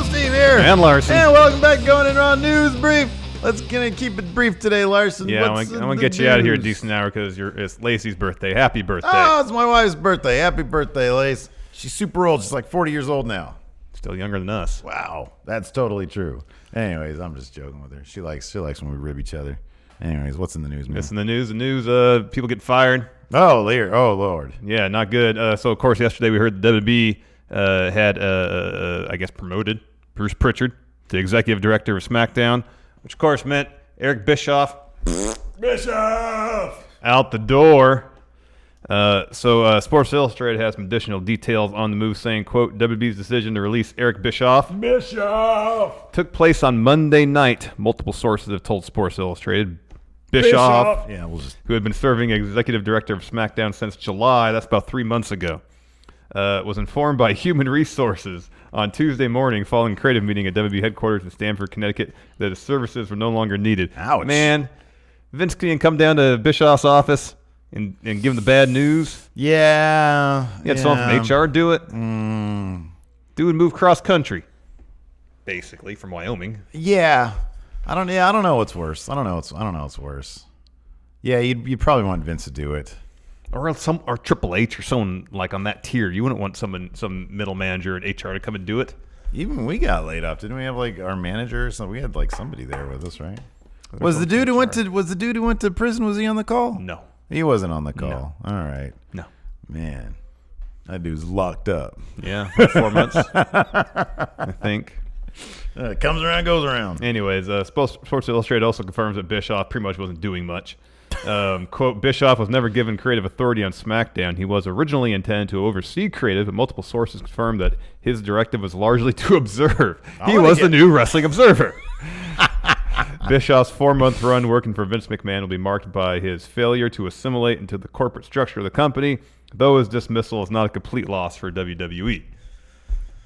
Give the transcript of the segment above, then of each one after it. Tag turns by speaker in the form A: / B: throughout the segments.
A: Steve here.
B: And Larson.
A: And welcome back to Going In Raw News Brief. Let's keep it brief today, Larson.
B: Yeah, I'm going to get you out of here a decent hour because it's Lacey's birthday. Happy birthday.
A: Oh, it's my wife's birthday. Happy birthday, Lace. She's super old. She's like 40 years old now.
B: Still younger than us.
A: Wow, that's totally true. Anyways, I'm just joking with her. She likes when we rib each other. Anyways, what's in the news, man?
B: It's in the news. People get fired.
A: Oh, Lord.
B: Yeah, not good. So, of course, yesterday we heard the WWE had, I guess, promoted Bruce Pritchard to executive director of SmackDown, which, of course, meant Eric Bischoff. Out the door. So Sports Illustrated has some additional details on the move, saying, quote, WWE's decision to release Eric Bischoff took place on Monday night. Multiple sources have told Sports Illustrated. Bischoff.
A: Yeah,
B: who had been serving as executive director of SmackDown since July, that's about 3 months ago, was informed by Human Resources on Tuesday morning following a creative meeting at WWE headquarters in Stamford, Connecticut, that his services were no longer needed.
A: Ouch.
B: Man, Vince can come down to Bischoff's office and give him the bad news.
A: Yeah.
B: He had someone from HR do it. Dude move cross country, basically, from Wyoming.
A: Yeah. I don't know what's worse. I don't know what's worse. Yeah, you'd probably want Vince to do it.
B: Or Triple H or someone like on that tier. You wouldn't want some middle manager at HR to come and do it.
A: Even we got laid off, didn't we? Have like our manager or something? We had like somebody there with us, right? Was the dude who went to prison? Was he on the call?
B: No,
A: he wasn't on the call.
B: No.
A: All right.
B: No,
A: man, that dude's locked up.
B: Yeah, 4 months, I think.
A: It comes around, goes around.
B: Anyways, Sports Illustrated also confirms that Bischoff pretty much wasn't doing much. Quote, Bischoff was never given creative authority on SmackDown. He was originally intended to oversee creative, but multiple sources confirmed that his directive was largely to observe. He was the new Wrestling Observer. Bischoff's 4-month run working for Vince McMahon will be marked by his failure to assimilate into the corporate structure of the company, though his dismissal is not a complete loss for WWE.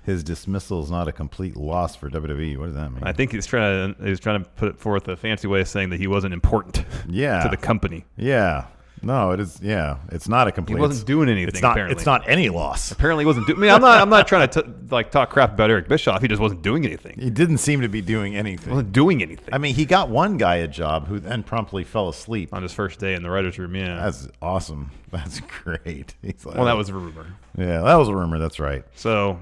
A: His dismissal is not a complete loss for WWE. What does that mean?
B: I think he's trying to put forth a fancy way of saying that he wasn't important to the company.
A: Yeah. No, it is. Yeah, it's not a complete.
B: He wasn't doing anything.
A: It's not.
B: Apparently.
A: It's not any loss.
B: Apparently, he wasn't doing. I mean, I'm not trying to talk crap about Eric Bischoff. He just wasn't doing anything.
A: He didn't seem to be doing anything.
B: He wasn't doing anything.
A: I mean, he got one guy a job who then promptly fell asleep
B: on his first day in the writers' room. Yeah,
A: that's awesome. That's great.
B: Like, well, that was a rumor.
A: Yeah, that was a rumor. That's right.
B: So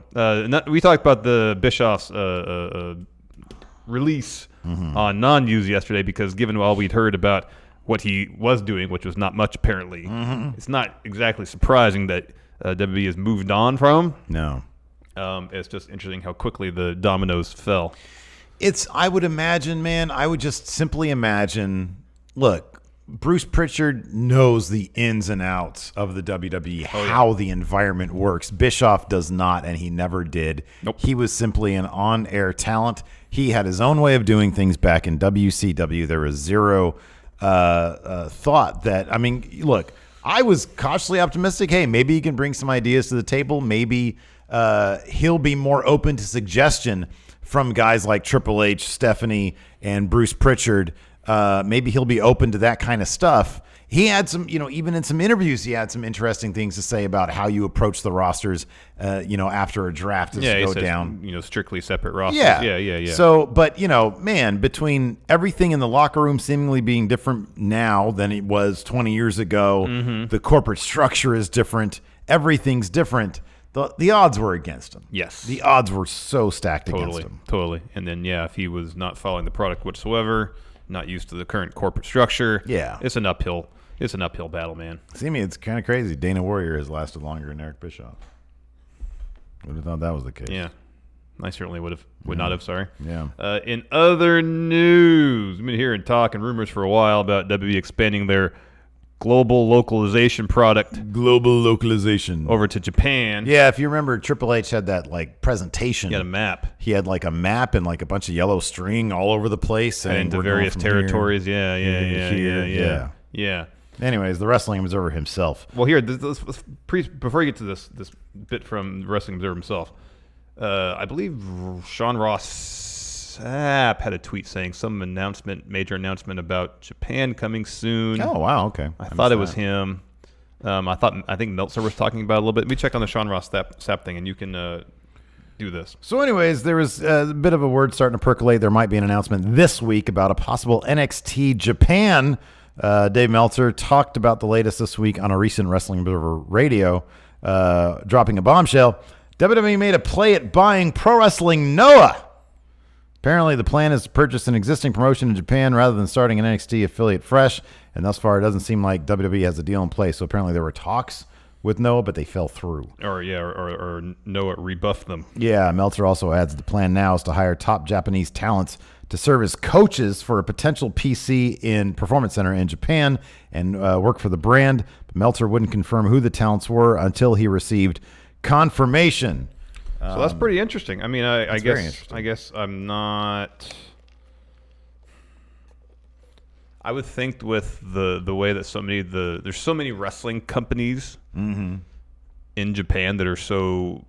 B: we talked about the Bischoff's release on non-news yesterday because given all we'd heard about what he was doing, which was not much apparently, it's not exactly surprising that WWE has moved on from him.
A: No.
B: It's just interesting how quickly the dominoes fell.
A: I would imagine, man, I would just simply imagine, look, Bruce Pritchard knows the ins and outs of the WWE, how the environment works. Bischoff does not, and he never did.
B: Nope.
A: He was simply an on-air talent. He had his own way of doing things back in WCW. There was zero thought that, I mean, look, I was cautiously optimistic. Hey, maybe he can bring some ideas to the table. Maybe he'll be more open to suggestion from guys like Triple H, Stephanie, and Bruce Pritchard. Maybe he'll be open to that kind of stuff. He had some, even in some interviews, he had some interesting things to say about how you approach the rosters, after a draft is to go down.
B: Strictly separate rosters.
A: Yeah. So, but, man, between everything in the locker room seemingly being different now than it was 20 years ago, the corporate structure is different, everything's different. The odds were against him.
B: Yes.
A: The odds were so stacked against him.
B: Totally. And then, if he was not following the product whatsoever, not used to the current corporate structure, it's an uphill battle, man.
A: See, it's kind of crazy. Dana Warrior has lasted longer than Eric Bischoff. Would have thought that was the case.
B: Yeah. I certainly would not have, sorry.
A: Yeah.
B: In other news, we've been hearing talk and rumors for a while about WWE expanding their global localization product.
A: Global localization.
B: Over to Japan.
A: Yeah, if you remember, Triple H had that presentation.
B: He had a map.
A: He had a map and a bunch of yellow string all over the place. And
B: into various territories.
A: Yeah. Anyways, the Wrestling Observer himself.
B: Well, here, before you get to this bit from Wrestling Observer himself, I believe Sean Ross Sapp had a tweet saying some major announcement about Japan coming soon.
A: Oh, wow, okay.
B: I thought it was him. I think Meltzer was talking about it a little bit. Let me check on the Sean Ross Sapp thing, and you can do this.
A: So anyways, there was a bit of a word starting to percolate. There might be an announcement this week about a possible NXT Japan. Dave Meltzer talked about the latest this week on a recent Wrestling Observer Radio, dropping a bombshell. WWE made a play at buying Pro Wrestling Noah. Apparently, the plan is to purchase an existing promotion in Japan rather than starting an NXT affiliate fresh. And thus far, it doesn't seem like WWE has a deal in place. So apparently, there were talks with Noah, but they fell through.
B: Or Noah rebuffed them.
A: Yeah, Meltzer also adds the plan now is to hire top Japanese talents to serve as coaches for a potential PC in Performance Center in Japan and work for the brand. But Meltzer wouldn't confirm who the talents were until he received confirmation.
B: So that's pretty interesting. I mean, I
A: guess
B: I'm not. I would think with the way that there's so many wrestling companies in Japan that are so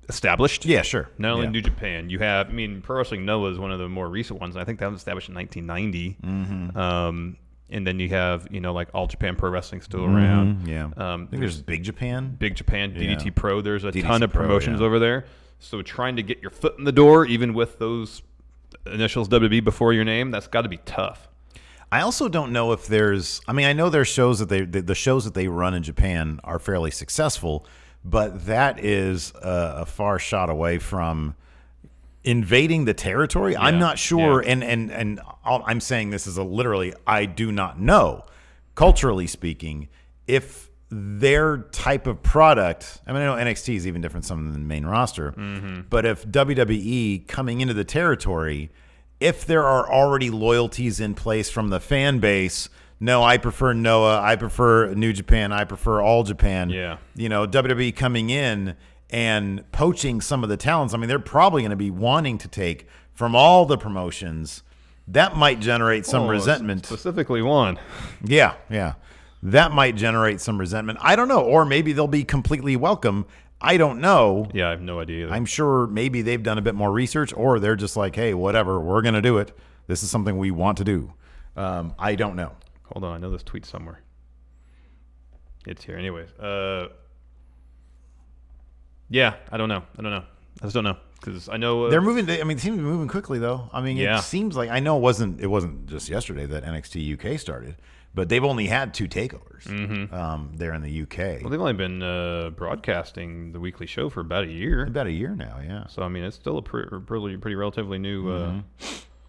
B: established.
A: Yeah, sure.
B: Not only New Japan, you have. I mean, Pro Wrestling Noah is one of the more recent ones. I think that was established in 1990. And then you have, like All Japan Pro Wrestling still around.
A: Yeah. I think there's Big Japan.
B: DDT Pro. There's a
A: DDT
B: ton of
A: Pro,
B: promotions over there. So trying to get your foot in the door, even with those initials WWE before your name, that's got to be tough.
A: I also don't know if there's. I mean, I know there's shows that the shows that they run in Japan are fairly successful, but that is a far shot away from invading the territory. Yeah, I'm not sure, and I'm saying this is literally I do not know, culturally speaking, if their type of product. I mean, I know NXT is even different than the main roster, but if WWE coming into the territory, if there are already loyalties in place from the fan base. No, I prefer Noah. I prefer New Japan. I prefer All Japan.
B: Yeah,
A: WWE coming in and poaching some of the talents. I mean, they're probably going to be wanting to take from all the promotions. That might generate some resentment.
B: Specifically one.
A: Yeah. That might generate some resentment. I don't know. Or maybe they'll be completely welcome. I don't know.
B: Yeah, I have no idea either.
A: I'm sure maybe they've done a bit more research, or they're just like, hey, whatever, we're going to do it. This is something we want to do. I don't know.
B: Hold on. I know this tweet somewhere. It's here. Anyways. Yeah, I don't know. I just don't know because I know
A: they're moving. I mean, they seem to be moving quickly, though. I mean, it seems like I know it wasn't just yesterday that NXT UK started, but they've only had 2 takeovers there in the UK.
B: Well, they've only been broadcasting the weekly show for about a year.
A: About a year now, yeah.
B: So I mean, it's still a pretty relatively new.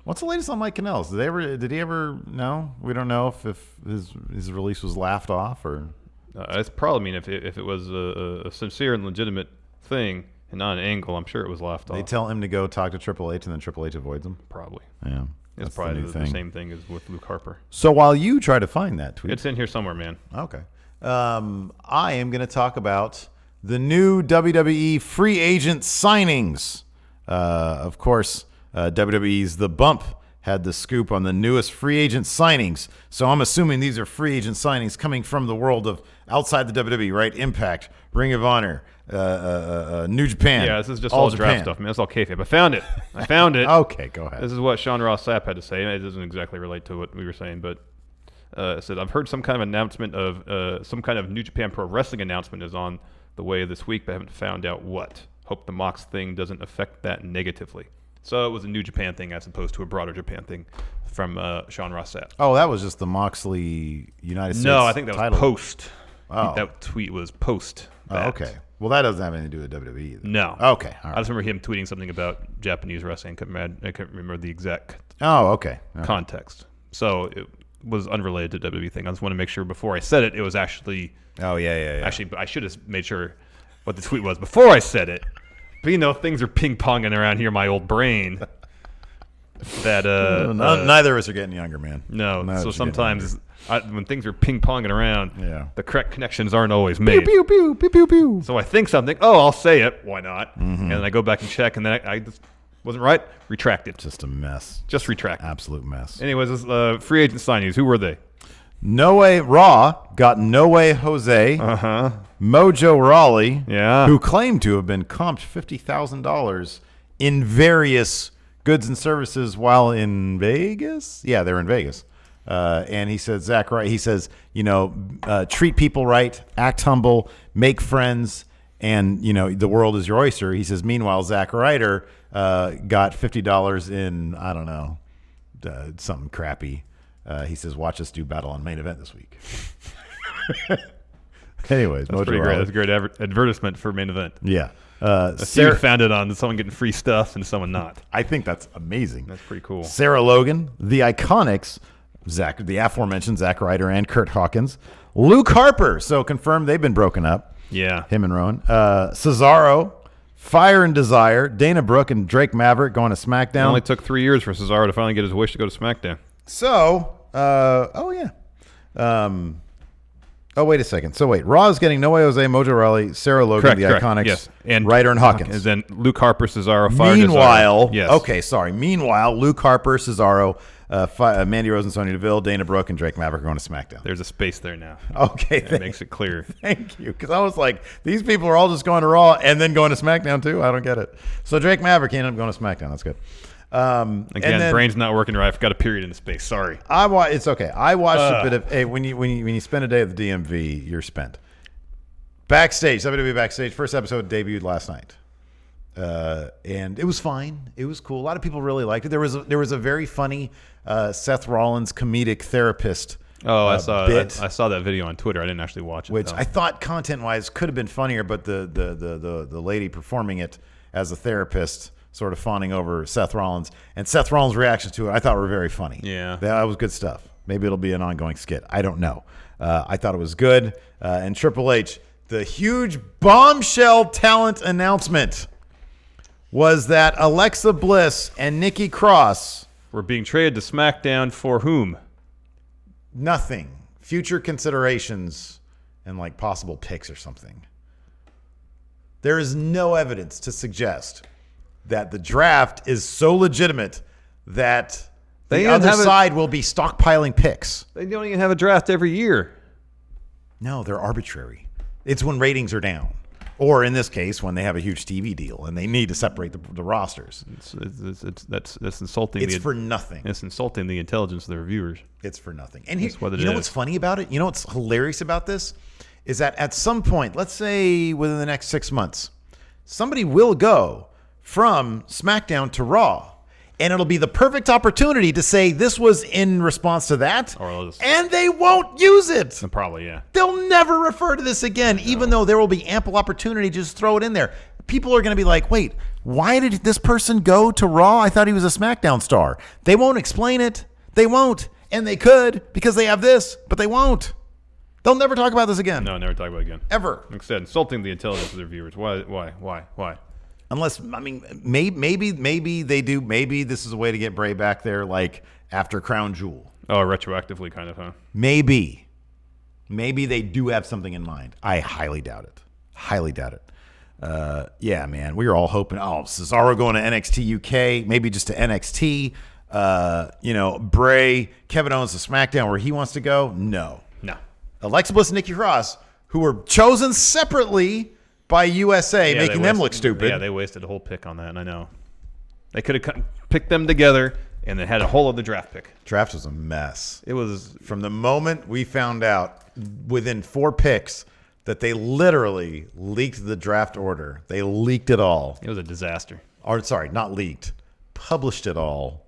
A: What's the latest on Mike Kanellis? Did he ever? No, we don't know if his release was laughed off or.
B: It's probably. I mean, if it was a sincere and legitimate thing and not an angle, I'm sure it was laughed off.
A: They tell him to go talk to Triple H, and then Triple H avoids him.
B: Probably.
A: Yeah.
B: It's probably the same thing as with Luke Harper.
A: So while you try to find that tweet,
B: it's in here somewhere, man.
A: Okay. I am going to talk about the new WWE free agent signings. Of course, WWE's The Bump had the scoop on the newest free agent signings. So I'm assuming these are free agent signings coming from the world of outside the WWE, right? Impact, Ring of Honor, New Japan.
B: Yeah, this is just all draft stuff, man. It's all kayfabe. I found it.
A: Okay, go ahead.
B: This is what Sean Ross Sapp had to say. It doesn't exactly relate to what we were saying, but it said, I've heard some kind of announcement of some kind of New Japan Pro Wrestling announcement is on the way this week, but I haven't found out what. Hope the Mox thing doesn't affect that negatively. So it was a New Japan thing as opposed to a broader Japan thing from Sean Ross Sapp.
A: Oh, that was just the Moxley United States
B: No, I think that
A: title.
B: Was post.
A: Oh.
B: That tweet was post.
A: Oh, okay. Well, that doesn't have anything to do with WWE either.
B: No.
A: Okay. All right.
B: I just remember him tweeting something about Japanese wrestling. I couldn't remember the exact
A: okay.
B: context. So it was unrelated to WWE thing. I just want to make sure before I said it, it was actually.
A: Oh, yeah.
B: Actually, I should have made sure what the tweet was before I said it. But, things are ping-ponging around here in my old brain. That
A: neither of us are getting younger, man.
B: No. So sometimes when things are ping-ponging around, the correct connections aren't always made.
A: Pew, pew, pew, pew, pew.
B: So I think something, I'll say it. Why not? And then I go back and check, and then I just wasn't right. Retract it.
A: Just a mess.
B: Just retract.
A: Absolute mess.
B: Anyways, free agent signings. Who were they?
A: No Way Raw got No Way Jose. Mojo Rawley, who claimed to have been comped $50,000 in various goods and services while in Vegas. Yeah, they're in Vegas. And he said, Zach Wright, he says, treat people right, act humble, make friends, and the world is your oyster. He says, meanwhile, Zack Ryder got $50 in, I don't know, something crappy. He says, watch us do battle on main event this week. Anyways,
B: that's pretty great. That's a great advertisement for main event.
A: Yeah.
B: Sarah found it on someone getting free stuff and someone not.
A: I think that's amazing.
B: That's pretty cool.
A: Sarah Logan, the Iconics, the aforementioned Zack Ryder and Kurt Hawkins, Luke Harper. So confirmed they've been broken up.
B: Yeah.
A: Him and Rowan. Cesaro, Fire and Desire, Dana Brooke and Drake Maverick going to SmackDown.
B: It only took 3 years for Cesaro to finally get his wish to go to SmackDown.
A: So, wait a second. So wait, Raw is getting No Way Jose, Mojo Rawley, Sarah Logan,
B: correct,
A: Iconics,
B: yes. And
A: Ryder and Hawkins.
B: And then Luke Harper, Cesaro, Fire
A: Meanwhile,
B: Desire. Yes.
A: Okay, sorry. Meanwhile, Luke Harper, Cesaro, Mandy Rose and Sonya Deville, Dana Brooke, and Drake Maverick are going to SmackDown.
B: There's a space there now.
A: Okay.
B: That makes it clear.
A: Thank you. Because I was like, these people are all just going to Raw and then going to SmackDown too? I don't get it. So Drake Maverick ended up going to SmackDown. That's good.
B: Again, brain's not working right. I've got a period in the space. Sorry.
A: It's okay. I watched a bit of. Hey, when you spend a day at the DMV, you're spent. Backstage, WWE Backstage. First episode debuted last night, and it was fine. It was cool. A lot of people really liked it. There was a very funny Seth Rollins comedic therapist.
B: I saw that video on Twitter. I didn't actually watch it,
A: which
B: though.
A: I thought content wise could have been funnier, but the lady performing it as a therapist, sort of fawning over Seth Rollins, and Seth Rollins' reactions to it, I thought were very funny.
B: Yeah.
A: That was good stuff. Maybe it'll be an ongoing skit. I don't know. I thought it was good. And Triple H, the huge bombshell talent announcement was that Alexa Bliss and Nikki Cross
B: were being traded to SmackDown for whom?
A: Nothing. Future considerations and like possible picks or something. There is no evidence to suggest that the draft is so legitimate that the other side will be stockpiling picks.
B: They don't even have a draft every year.
A: No, they're arbitrary. It's when ratings are down. Or in this case, when they have a huge TV deal and they need to separate the rosters.
B: That's insulting.
A: It's for nothing.
B: It's insulting the intelligence of the reviewers.
A: It's for nothing. And you know what's funny about it? You know what's hilarious about this? Is that at some point, let's say within the next 6 months, somebody will go from SmackDown to Raw. And it'll be the perfect opportunity to say this was in response to that. And they won't use it.
B: Probably, yeah.
A: They'll never refer to this again, even though there will be ample opportunity to just throw it in there. People are going to be like, wait, why did this person go to Raw? I thought he was a SmackDown star. They won't explain it. They won't. And they could because they have this, but they won't. They'll never talk about this again.
B: No, never talk about it again.
A: Ever.
B: Like I said, insulting the intelligence of their viewers. Why?
A: Unless, I mean, maybe they do. Maybe this is a way to get Bray back there, like after Crown Jewel.
B: Oh, retroactively, kind of, huh?
A: Maybe they do have something in mind. I highly doubt it. Yeah, man, we were all hoping. Oh, Cesaro going to NXT UK, maybe just to NXT. Bray, Kevin Owens to SmackDown, where he wants to go. No. Alexa Bliss and Nikki Cross, who were chosen separately by USA, making them look stupid.
B: Yeah, they wasted a whole pick on that, and I know. They could have picked them together and then had a whole other draft pick.
A: Draft was a mess.
B: It was.
A: From the moment we found out within 4 picks that they literally leaked the draft order. They leaked it all.
B: It was a disaster.
A: Or, sorry, not leaked. Published it all.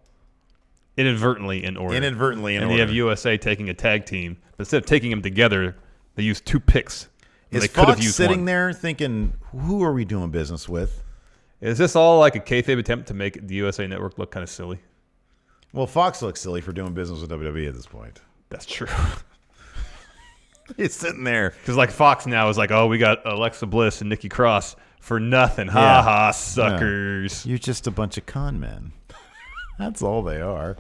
B: Inadvertently in order. And you have USA taking a tag team. But instead of taking them together, they used 2 picks.
A: Is Fox sitting there thinking, who are we doing business with?
B: Is this all like a kayfabe attempt to make the USA Network look kind of silly?
A: Well, Fox looks silly for doing business with WWE at this point.
B: That's true.
A: He's sitting there.
B: Because like Fox now is like, oh, we got Alexa Bliss and Nikki Cross for nothing. Ha ha, suckers.
A: Yeah. You're just a bunch of con men. That's all they are.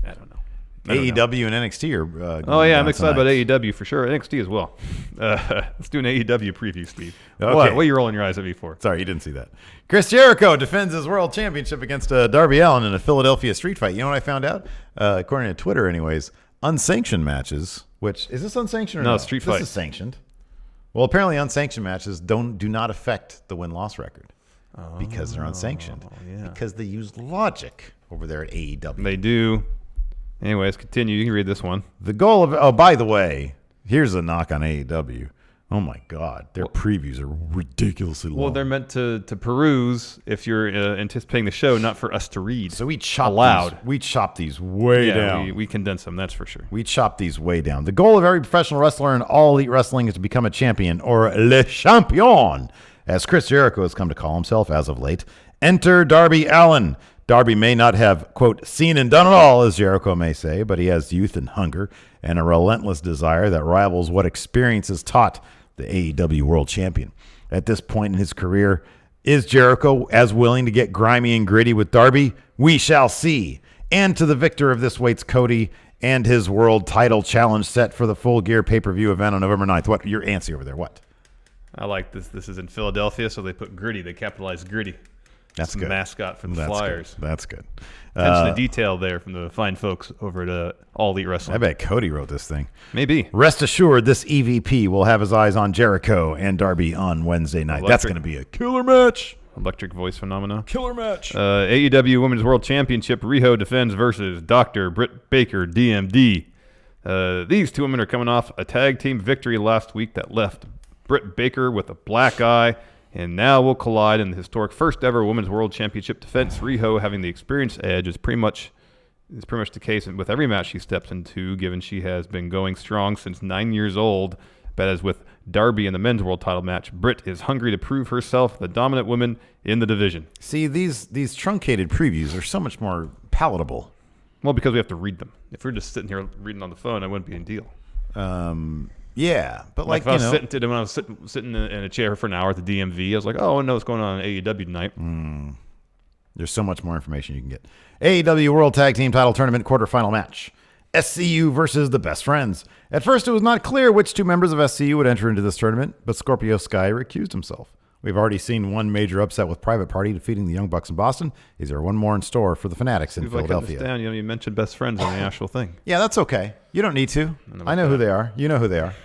B: I don't know.
A: AEW and NXT are
B: I'm excited about AEW for sure. NXT as well. Let's do an AEW preview, Steve.
A: Okay.
B: What are you rolling your eyes at me for?
A: Sorry, you didn't see that. Chris Jericho defends his world championship against Darby Allen in a Philadelphia street fight. You know what I found out? According to Twitter anyways, unsanctioned matches, which, is this unsanctioned or no?
B: Street fight.
A: This is sanctioned. Well, apparently unsanctioned matches do not affect the win-loss record because they're unsanctioned.
B: Yeah.
A: Because they use logic over there at AEW.
B: They do. Anyways, continue. You can read this one.
A: The goal of... Oh, by the way, here's a knock on AEW. Oh my God, their previews are ridiculously long.
B: Well, they're meant to peruse if you're anticipating the show, not for us to read.
A: So we chop
B: aloud.
A: We chop these way down.
B: We condense them, that's for sure.
A: We chop these way down. The goal of every professional wrestler in all elite wrestling is to become a champion, or le champion, as Chris Jericho has come to call himself as of late. Enter Darby Allen. Darby may not have, quote, seen and done it all, as Jericho may say, but he has youth and hunger and a relentless desire that rivals what experience has taught the AEW World Champion. At this point in his career, is Jericho as willing to get grimy and gritty with Darby? We shall see. And to the victor of this waits Cody and his world title challenge set for the Full Gear pay-per-view event on November 9th. What? You're antsy over there. What?
B: I like this. This is in Philadelphia, so they put gritty. They capitalized gritty.
A: That's good.
B: Mascot for the Flyers.
A: Good. That's good.
B: Attention to detail there from the fine folks over at All Elite Wrestling.
A: I bet Cody wrote this thing.
B: Maybe.
A: Rest assured, this EVP will have his eyes on Jericho and Darby on Wednesday night. That's going to be a killer match.
B: Electric voice phenomena.
A: Killer match.
B: AEW Women's World Championship. Riho defends versus Dr. Britt Baker, DMD. These two women are coming off a tag team victory last week that left Britt Baker with a black eye, and now will collide in the historic first ever Women's World Championship defense. Riho having the experience edge is pretty much the case with every match she steps into, given she has been going strong since 9 years old. But as with Darby in the men's world title match, Britt is hungry to prove herself the dominant woman in the division.
A: See, these truncated previews are so much more palatable.
B: Well, because we have to read them. If we were just sitting here reading on the phone, it wouldn't be a deal.
A: Yeah, but
B: like if I was sitting in a chair for an hour at the DMV, I was like, oh, I know what's going on in AEW tonight.
A: There's so much more information you can get. AEW World Tag Team Title Tournament quarterfinal match. SCU versus the Best Friends. At first, it was not clear which two members of SCU would enter into this tournament, but Scorpio Sky recused himself. We've already seen one major upset with Private Party defeating the Young Bucks in Boston. Is there one more in store for the Fanatics in Philadelphia?
B: Down, you mentioned Best Friends on the actual thing.
A: Yeah, that's okay. You don't need to. I know who they are. You know who they are.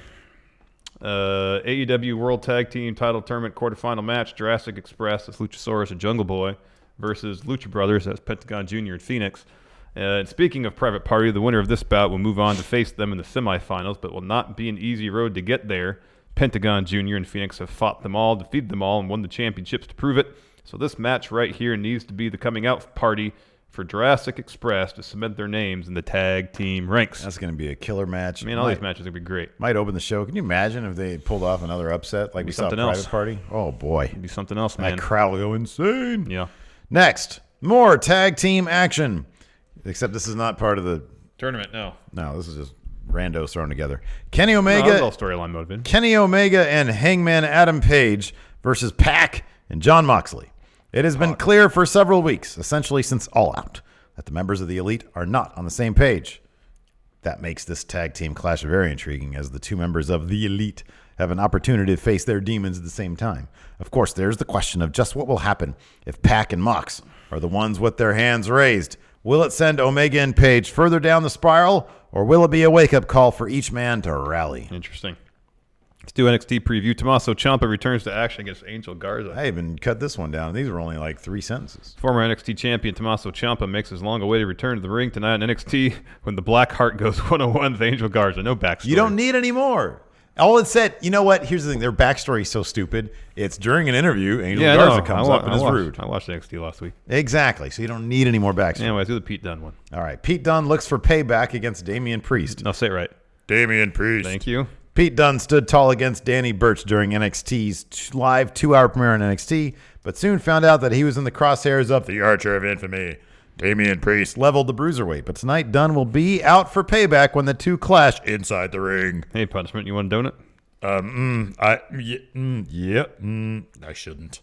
B: AEW World Tag Team Title Tournament quarterfinal match. Jurassic Express as Luchasaurus and Jungle Boy versus Lucha Brothers as Pentagon Jr. and Phoenix. And speaking of Private Party, the winner of this bout will move on to face them in the semifinals, but will not be an easy road to get there. Pentagon Jr. and Phoenix have fought them all, defeated them all, and won the championships to prove it. So this match right here needs to be the coming out party for Jurassic Express to cement their names in the tag team ranks.
A: That's going to be a killer match.
B: I mean, all these matches are going to be great.
A: Might open the show. Can you imagine if they pulled off another upset like we saw at Private Party? Oh, boy.
B: It'd be something else, man.
A: That crowd will go insane.
B: Yeah.
A: Next, more tag team action. Except this is not part of the
B: tournament, no.
A: No, this is just randos thrown together. Kenny Omega.
B: No, all storyline motivated.
A: Kenny Omega and Hangman Adam Page versus Pac and Jon Moxley. It has been clear for several weeks, essentially since All Out, that the members of the Elite are not on the same page. That makes this tag team clash very intriguing, as the two members of the Elite have an opportunity to face their demons at the same time. Of course, there's the question of just what will happen if Pac and Mox are the ones with their hands raised. Will it send Omega and Page further down the spiral, or will it be a wake-up call for each man to rally?
B: Interesting. Let's do NXT preview. Tommaso Ciampa returns to action against Angel Garza.
A: I even cut this one down. These were only like 3 sentences.
B: Former NXT champion Tommaso Ciampa makes his long-awaited return to the ring tonight on NXT when the Black Heart goes 1-on-1 with Angel Garza. No backstory.
A: You don't need any more. All it said, you know what? Here's the thing. Their backstory is so stupid. It's during an interview. Angel Garza comes up and is rude.
B: I watched NXT last week.
A: Exactly. So you don't need any more backstory.
B: Anyways, do the Pete Dunne one.
A: All right. Pete Dunne looks for payback against Damian Priest.
B: No, say it right.
A: Damian Priest.
B: Thank you.
A: Pete Dunne stood tall against Danny Burch during NXT's live 2-hour premiere on NXT, but soon found out that he was in the crosshairs of the Archer of Infamy. Damian Priest leveled the bruiserweight, but tonight Dunne will be out for payback when the two clash inside the ring.
B: Hey, Punishment, you want a donut?
A: I shouldn't.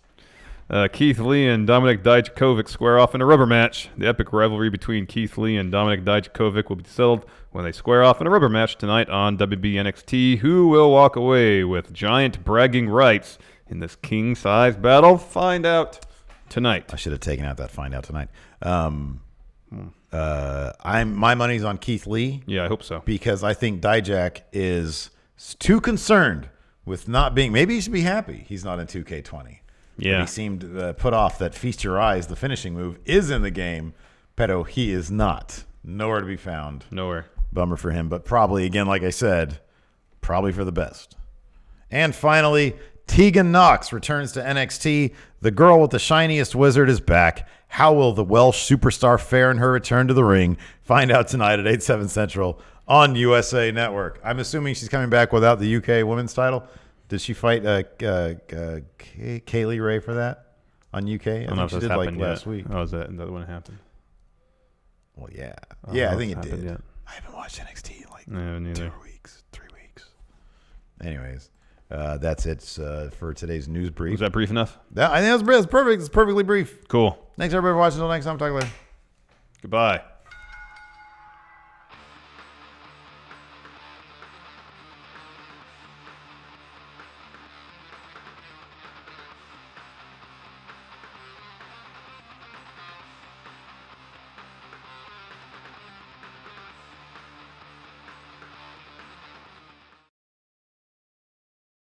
B: Keith Lee and Dominik Dijakovic square off in a rubber match. The epic rivalry between Keith Lee and Dominik Dijakovic will be settled when they square off in a rubber match tonight on WB NXT. Who will walk away with giant bragging rights in this king-size battle? Find out tonight.
A: I should have taken out that find out tonight. My money's on Keith Lee.
B: Yeah, I hope so.
A: Because I think Dijak is too concerned with not being. Maybe he should be happy he's not in 2K20.
B: Yeah.
A: But he seemed put off that Feast Your Eyes, the finishing move, is in the game. Pero he is not. Nowhere to be found.
B: Nowhere.
A: Bummer for him. But probably, again, like I said, probably for the best. And finally, Tegan Knox returns to NXT. The girl with the shiniest wizard is back. How will the Welsh superstar fare in her return to the ring? Find out tonight at 8/7 Central on USA Network. I'm assuming she's coming back without the UK women's title. Did she fight Kaylee Ray for that on UK? I
B: don't know if
A: she
B: that's
A: did
B: happened
A: last
B: yet.
A: week.
B: Oh, is that when it happened?
A: Well, yeah.
B: I
A: Yeah, I
B: don't
A: think
B: know
A: it
B: if
A: did.
B: happened yet.
A: I haven't watched NXT in like
B: No, neither.
A: 2 weeks, 3 weeks. Anyways, that's it for today's news brief.
B: Was that brief enough?
A: I think that's perfect. It's perfectly brief.
B: Cool.
A: Thanks, everybody, for watching. Until next time. Talk later.
B: Goodbye.